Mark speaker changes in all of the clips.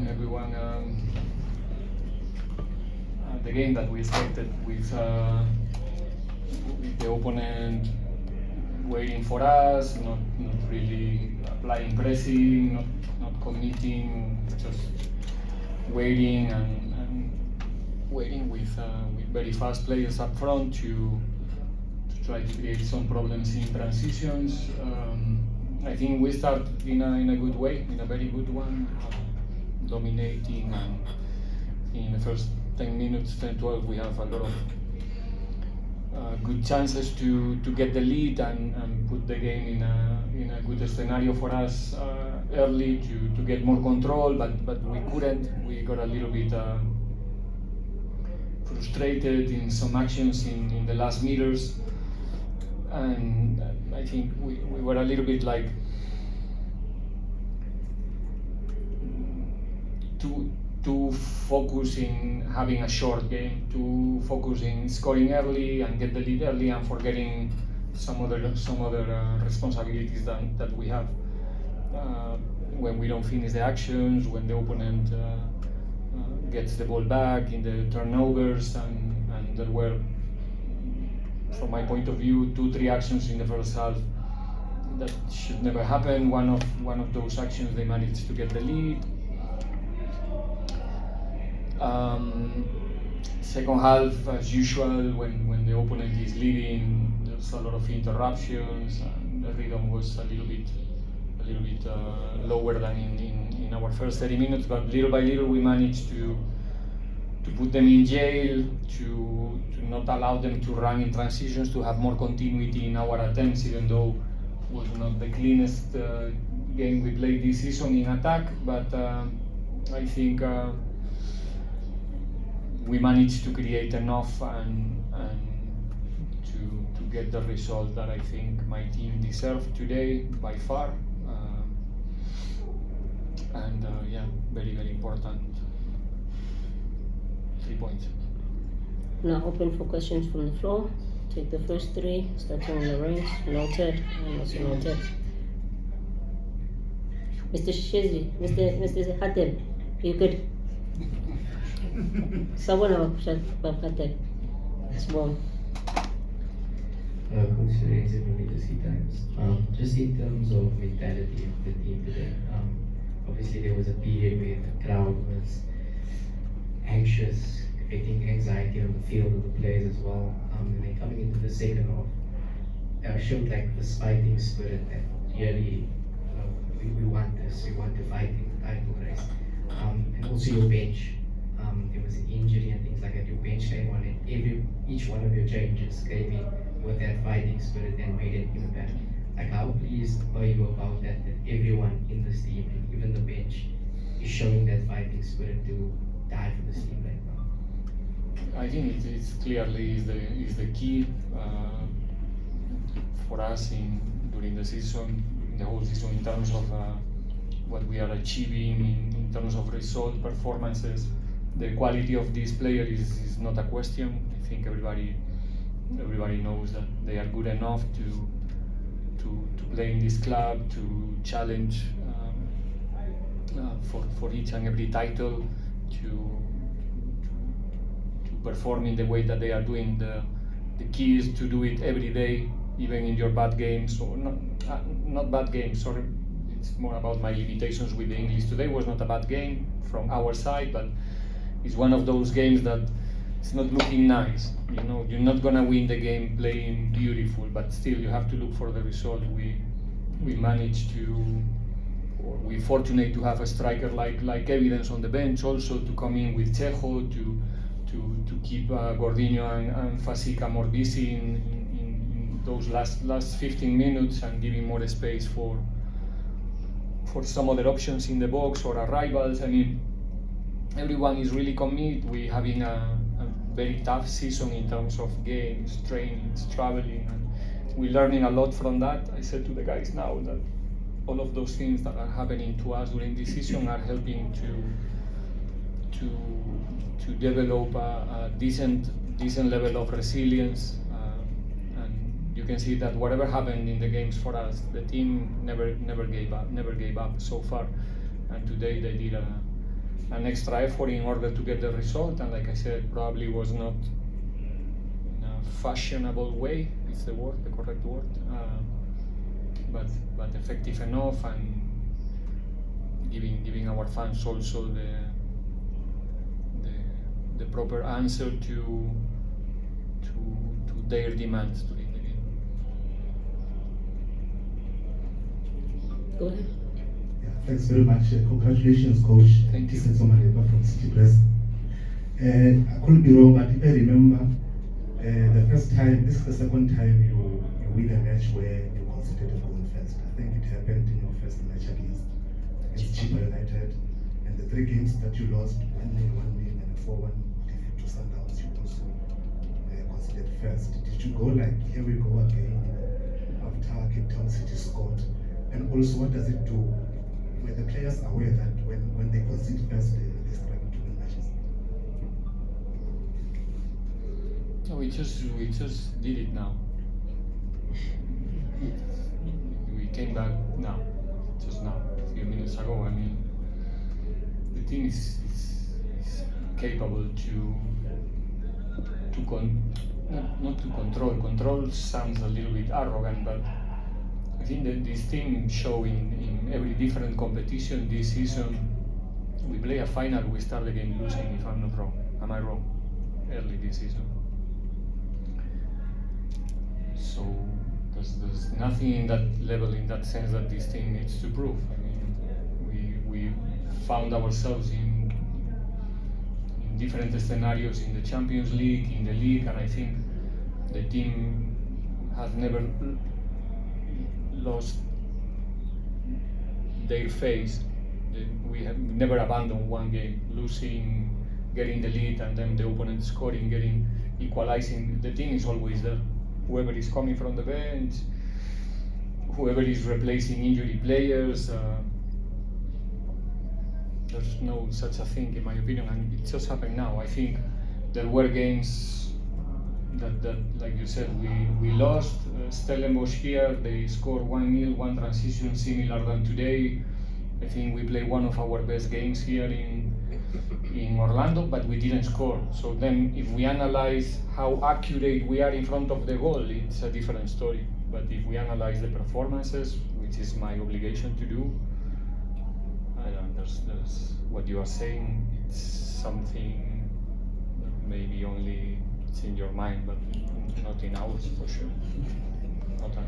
Speaker 1: everyone. The game that we started with the opponent waiting for us, not really applying pressing, not committing, just waiting and waiting with very fast players up front to try to create some problems in transitions. I think we start in a good way, in a very good one, dominating, and in the first 10 minutes, 10-12, we have a lot of good chances to get the lead and put the game in a good scenario for us early to get more control, but we couldn't. We got a little bit frustrated in some actions in the last meters, and I think we were a little bit like too focused in having a short game, too focused in scoring early and get the lead early and forgetting some other responsibilities that we have when we don't finish the actions, when the opponent gets the ball back in the turnovers, and there were, from my point of view, 2-3 actions in the first half that should never happen. One of those actions they managed to get the lead. Second half, as usual, when the opponent is leading, there's a lot of interruptions, and the rhythm was a little bit lower than in our first 30 minutes. But little by little, we managed to put them in jail, to not allow them to run in transitions, to have more continuity in our attempts, even though it was not the cleanest game we played this season in attack. But I think we managed to create enough and to get the result that I think my team deserved today by far. Yeah, very, very important 3 points.
Speaker 2: Now open for questions from the floor. Take the first 3, starting on the range. Noted and also noted. Mr. Shezi, Mr. Hatem, you could. Someone else, Hatem. It's one.
Speaker 3: Coach Lorenzo from Legacy Times. Just in terms of mentality of the team today, obviously there was a period where the crowd was anxious, creating anxiety on the field of the players as well. And then coming into the second half, showed like this fighting spirit that really, we want this, we want to fight in the title race. And also your bench. There was an injury and things like that. Your bench came on, and each one of your changes came in with that fighting spirit and made it even better. Like, how pleased are you about that everyone in this team, and even the bench, is showing that fighting spirit to die for this team right now?
Speaker 1: I think it's clearly is the key for us during the season, the whole season, in terms of what we are achieving in terms of result performances. The quality of these players is not a question. I think everybody knows that they are good enough to play in this club, to challenge for each and every title, to perform in the way that they are doing. The key is to do it every day, even in your bad games, or not bad games. Sorry, it's more about my limitations with the English. Today was not a bad game from our side, but it's one of those games that it's not looking nice. You know, you're not gonna win the game playing beautiful, but still you have to look for the result. We managed to, or we're fortunate to have a striker like Evidence on the bench, also to come in with Chejo to keep Gordinho and Fasica more busy in those last 15 minutes and giving more space for some other options in the box or arrivals. I mean, everyone is really committed. We're having a very tough season in terms of games, trainings, traveling, and we're learning a lot from that. I said to the guys now that all of those things that are happening to us during this season are helping to develop a decent level of resilience. And you can see that whatever happened in the games for us, the team never gave up so far. And today they did an extra effort in order to get the result, and like I said, probably was not in a fashionable way, is the word, the correct word, but effective enough, and giving our fans also the proper answer to their demands during the game.
Speaker 2: Go ahead.
Speaker 4: Yeah, thanks very much. Congratulations, Coach.
Speaker 1: Thank you.
Speaker 4: Somaleba from City Press. I could be wrong, but if I remember, the first time, this is the second time you win a match where you conceded a goal first. I think it happened in your first match against Chiba United, and the 3 games that you lost, 1-0, 1-0, and a 4-1 defeat to Sundowns, you also conceded first. Did you go like, here we go again, after Cape Town City scored? And also, what does it do? Were the players aware that when they concede first, they struggle to win matches?
Speaker 1: No, we just did it now. We came back now, just now, a few minutes ago. I mean, the team is capable not to control. Control sounds a little bit arrogant, but I think that this team show in every different competition this season. We play a final, we start the game losing, if I'm not wrong. Am I wrong? Early this season. So there's nothing in that level, in that sense, that this team needs to prove. I mean, we found ourselves in different scenarios in the Champions League, in the league, and I think the team has never lost their phase. We have never abandoned one game, losing, getting the lead, and then the opponent scoring, getting equalizing. The team is always there. Whoever is coming from the bench, whoever is replacing injury players, there's no such a thing, in my opinion, and it just happened now. I think there were games that like you said, we lost. Stellenbosch here, they scored 1-0, one transition similar than today. I think we played one of our best games here in Orlando, but we didn't score. So then if we analyze how accurate we are in front of the goal, it's a different story. But if we analyze the performances, which is my obligation to do, I don't, there's what you are saying, it's something that maybe only it's in your mind, but not in ours for sure. Not enough.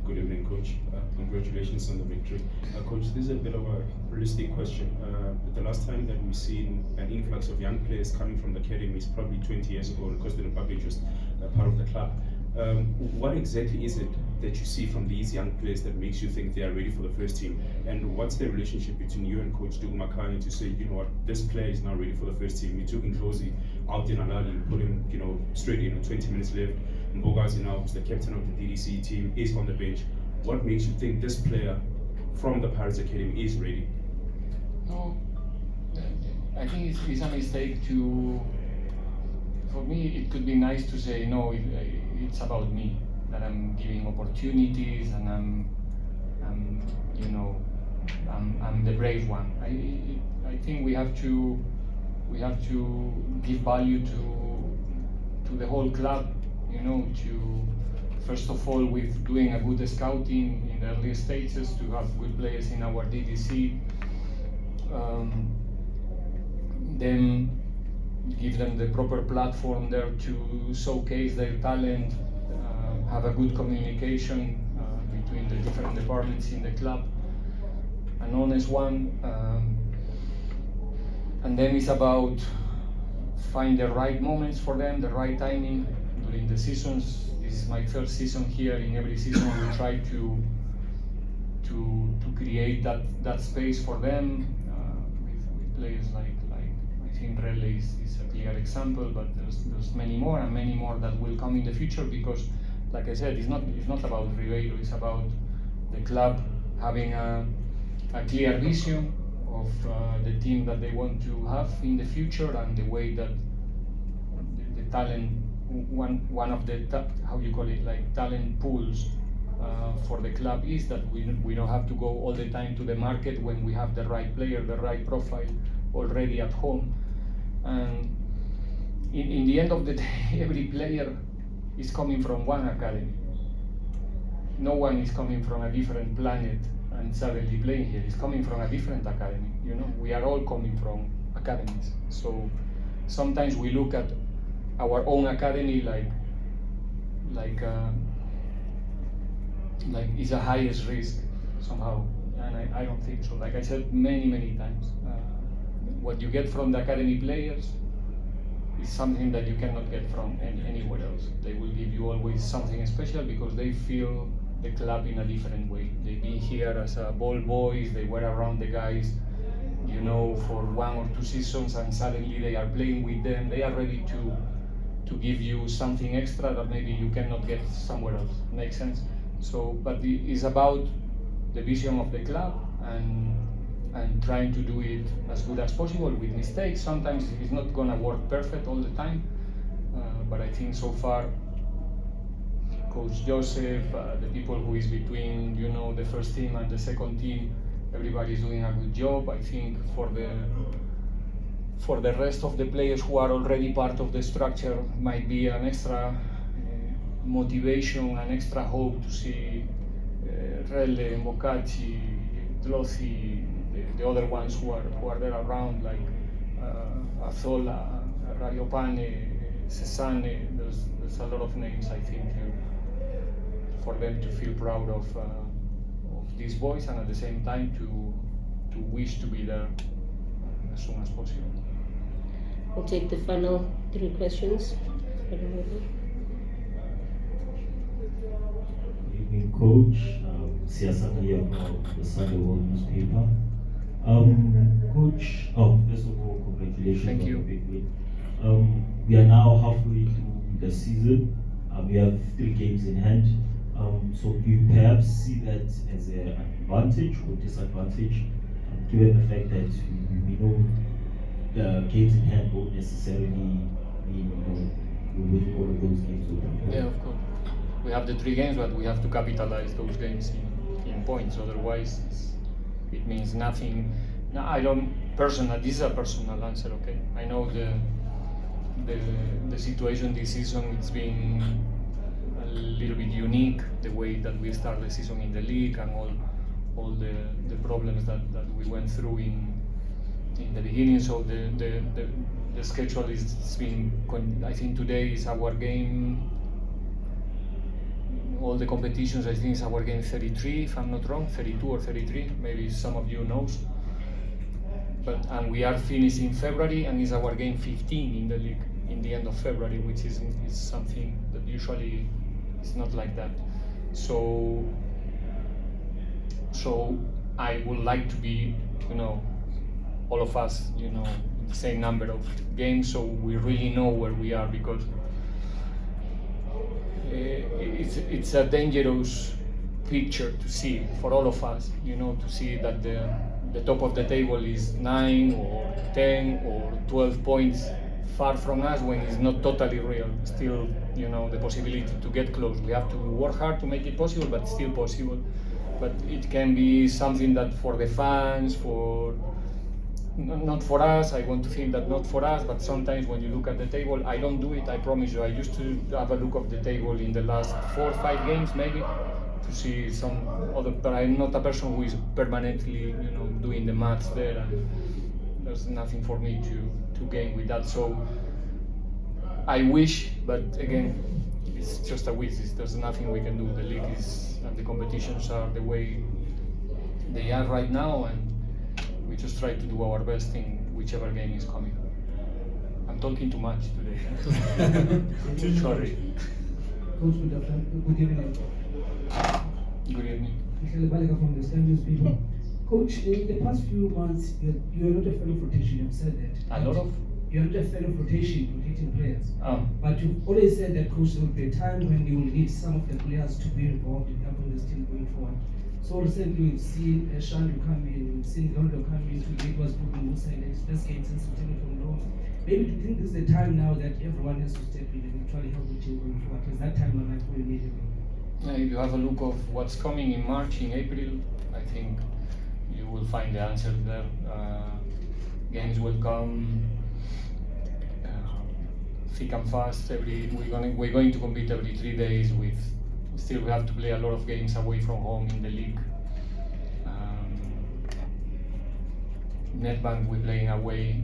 Speaker 5: Good evening, Coach. Congratulations on the victory. Coach, this is a bit of a realistic question. The last time that we've seen an influx of young players coming from the academy is probably 20 years ago, because the Republic was part of the club. What exactly is it that you see from these young players that makes you think they are ready for the first team? And what's the relationship between you and Coach Makgopa to say, you know what, this player is now ready for the first team? You took Ndlozi out in Alali, you put him, straight in, 20 minutes left. Mbogazi now, who's the captain of the DDC team, is on the bench. What makes you think this player from the Pirates Academy is ready?
Speaker 1: No, I think it's a mistake to. For me, it could be nice to say no. It's about me, that I'm giving opportunities, and I'm the brave one. I think we have to give value to the whole club. To first of all, with doing a good scouting in the early stages, to have good players in our DDC, then give them the proper platform there to showcase their talent, have a good communication between the different departments in the club, an honest one, and then it's about find the right moments for them, the right timing. During the seasons, this is my first season here. In every season, we try to create that space for them with players like I think Rele is a clear example, but there's many more and many more that will come in the future, because, like I said, it's not about Riveiro. It's about the club having a clear vision of the team that they want to have in the future, and the way that the talent, one of the talent pools for the club is that we don't have to go all the time to the market when we have the right player, the right profile already at home. And in the end of the day, every player is coming from one academy. No one is coming from a different planet and suddenly playing here. It's coming from a different academy. You know, we are all coming from academies. So sometimes we look at our own academy like it's a highest risk somehow, and I don't think so. Like I said many times, what you get from the academy players is something that you cannot get from anywhere else. They will give you always something special because they feel the club in a different way. They've been here as ball boys, they were around the guys, you know, for 1 or 2 seasons, and suddenly they are playing with them. They are ready to give you something extra that maybe you cannot get somewhere else. Makes sense? So, but it's about the vision of the club and trying to do it as good as possible with mistakes. Sometimes it's not gonna work perfect all the time, but I think so far, Coach Joseph, the people who is between, you know, the first team and the second team, everybody's doing a good job. I think for the rest of the players who are already part of the structure, might be an extra motivation, an extra hope to see Relle, Bocacci, Dlossi, the other ones who are there around, like Azola, Rayopane, Cesane. There's a lot of names, I think, for them to feel proud of these boys, and at the same time to wish to be there as soon as possible.
Speaker 2: We'll take the final 3 questions.
Speaker 6: Good evening, Coach. Siasaka here from the Sunday World newspaper. Coach, first of all, congratulations.
Speaker 1: Thank
Speaker 6: on
Speaker 1: you.
Speaker 6: the big win. We are now halfway through the season. We have 3 games in hand. So do you perhaps see that as an advantage or disadvantage, given the fact that we know the games in hand won't necessarily mean you win all of those games?
Speaker 1: Yeah, of course. We have the 3 games, but we have to capitalize those games in points. Otherwise, it means nothing. No, I don't personal. This is a personal answer. Okay, I know the situation this season. It's been a little bit unique, the way that we start the season in the league and all the problems that we went through in the beginning. So the schedule is been. I think today is our game. All the competitions, I think, is our game 33, if I'm not wrong, 32 or 33. Maybe some of you knows. And we are finishing February, and it's our game 15 in the league in the end of February, which is something that usually is not like that. So I would like to be, all of us, the same number of games, so we really know where we are, because it's a dangerous picture to see for all of us, to see that the top of the table is 9 or 10 or 12 points far from us, when it's not totally real. Still, the possibility to get close. We have to work hard to make it possible, but still possible. But it can be something that for the fans, not for us, I want to think that not for us, but sometimes when you look at the table, I don't do it, I promise you. I used to have a look of the table in the last 4 or 5 games maybe, to see some other, but I'm not a person who is permanently, doing the maths there, and there's nothing for me to gain with that. So I wish, but again, it's just a wish. There's nothing we can do. The league is, and the competitions are the way they are right now, and we just try to do our best in whichever game is coming. I'm talking too much today. Sorry.
Speaker 7: Coach, good evening.
Speaker 1: Good evening.
Speaker 7: Michelle Balika from the Star newspaper. Coach, in the past few months, you are not a fan of rotation. You've said that.
Speaker 1: A lot of?
Speaker 7: You are not a fan of rotating players.
Speaker 1: But
Speaker 7: you've always said that, Coach, there will be a time when you will need some of the players to be involved in helping the team going forward. So recently we've seen Shandu come in, we've seen Londo come in, today it was putting Mosele in his first game since returning from loan. Maybe do you think this is the time now that everyone has to step in and actually help the team going forward? Is that time arrived for you immediately?
Speaker 1: If you have a look of what's coming in March, in April, I think you will find the answer there. Games will come thick and fast. We're going to compete every 3 days. Still we have to play a lot of games away from home in the league. Netbank we're playing away.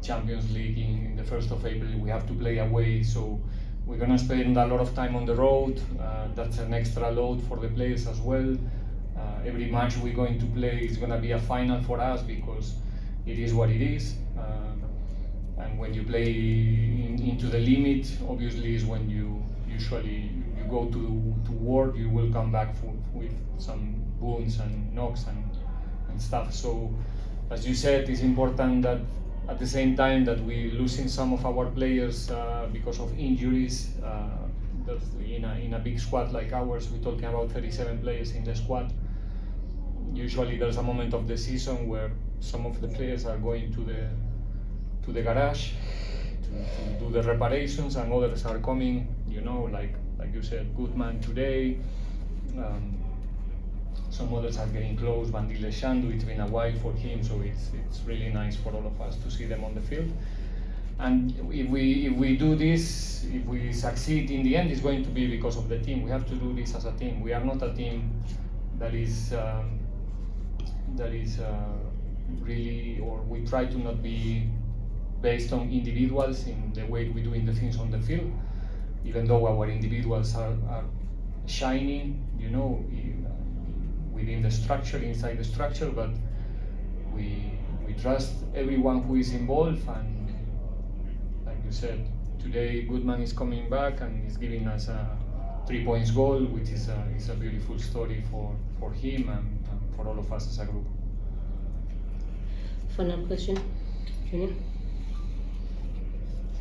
Speaker 1: Champions League in the 1st of April we have to play away. So we're gonna spend a lot of time on the road. That's an extra load for the players as well. Every match we're going to play is gonna be a final for us because it is what it is. And when you play into the limit, obviously is when you usually you go to work. You will come back with some wounds and knocks and stuff. So as you said, it's important that at the same time that we're losing some of our players because of injuries. In a big squad like ours, we're talking about 37 players in the squad. Usually there's a moment of the season where some of the players are going to the garage to do the reparations, and others are coming, like you said, Goodman today. Some others are getting close. Bandile Shandu, it's been a while for him, so it's really nice for all of us to see them on the field. And if we do this, if we succeed in the end, it's going to be because of the team. We have to do this as a team. We are not a team that is really, or we try to not be based on individuals in the way we do in the things on the field, even though our individuals are shining, within the structure, inside the structure, but we trust everyone who is involved. And like you said, today Goodman is coming back and is giving us a 3 points goal, which is a beautiful story for him and for all of us as a group.
Speaker 2: Final question, Junior.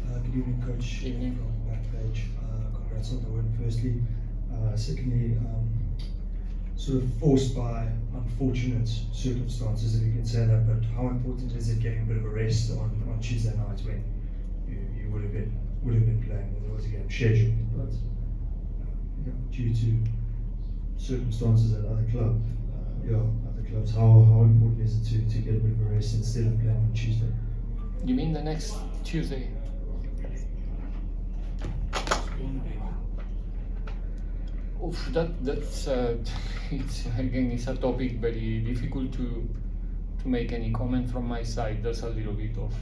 Speaker 8: Good evening, Coach.
Speaker 1: Evening.
Speaker 8: From Backpage. Congrats on the win, firstly. Secondly, sort of forced by unfortunate circumstances, if you can say that, but how important is it getting a bit of a rest on Tuesday night when you would have been playing when there was a game scheduled, but due to circumstances at other clubs, how important is it to get a bit of a rest instead of playing on Tuesday?
Speaker 1: You mean the next Tuesday? Oof, that's it's a topic very difficult to make any comment from my side. There's a little bit of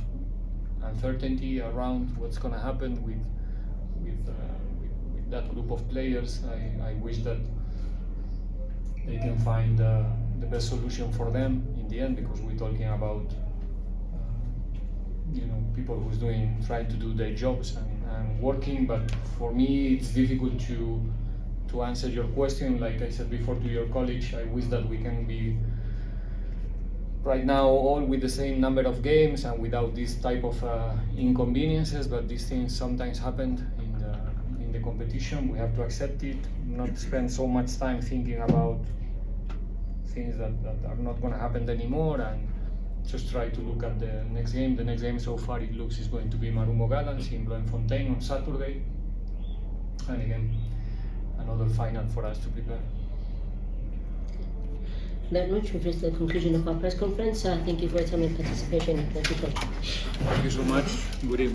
Speaker 1: uncertainty around what's going to happen with that group of players. I wish that they can find the best solution for them in the end, because we're talking about people who's trying to do their jobs and working. But for me, it's difficult to answer your question. Like I said before to your college, I wish that we can be right now all with the same number of games and without this type of inconveniences, but these things sometimes happen in the competition. We have to accept it, not spend so much time thinking about things that are not going to happen anymore, and just try to look at the next game. The next game so far it looks is going to be Marumo Gallants in Bloemfontein on Saturday, and again another final for us to prepare.
Speaker 2: That much, we've reached the conclusion of our press conference. Thank you for your time and participation. Thank you, Coach.
Speaker 1: Thank you so much. Good evening.